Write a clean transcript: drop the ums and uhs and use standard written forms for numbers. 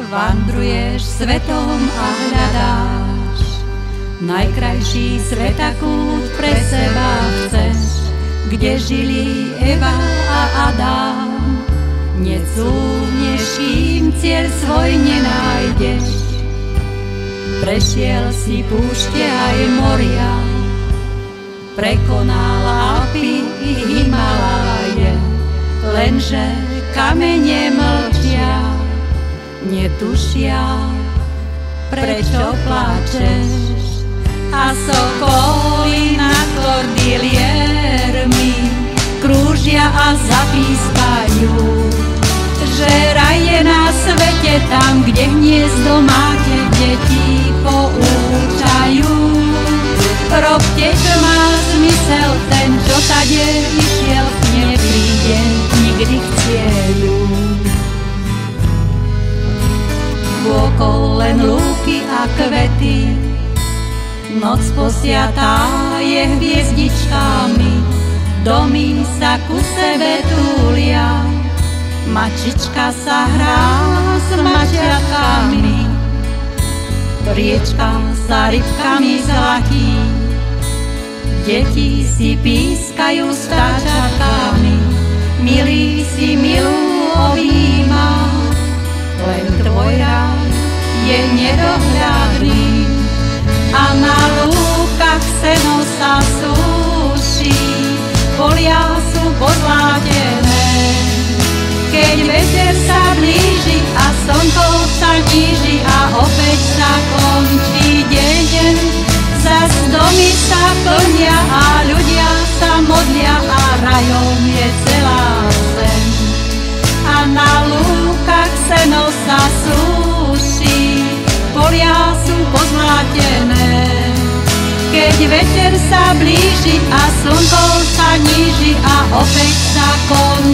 Vandruješ svetom a hľadáš, najkrajší svetakút pre seba chceš, kde žili Eva a Adam. Necúvneš, kým cieľ svoj nenájdeš. Prešiel si púšte aj moria, prekonal Alpy i Himaláje, lenže kamene mlčia, netušia, prečo pláčeš. A sokoly nad kordiliermi krúžia a zapískajú, že raj je na svete tam, kde hniezdo máte, deti poučajú. Robte, čo má zmysel, ten, čo tade išiel, nepríde nikdy k cieľu. Vôkol len lúky a kvety, noc posiatá je hviezdičkami, domy sa ku sebe túlia, mačička sa hrá s mačiatkami, riečka sa rybkami zlatí, deti si pískajú s vtáčatkami, milí si milú objíma, len tvoj ráj je nedohľadný a na lúkach seno sa suší, polia sú pozlátené. Keď večer sa blíži a slnko sa níži a opäť sa končí deň, zas domy sa plnia a ľudia sa modlia a rajom je celá zem. A na lúkach seno sa suší, polia sú pozlátené. Keď večer sa blíži a slnko sa níži a opäť sa končí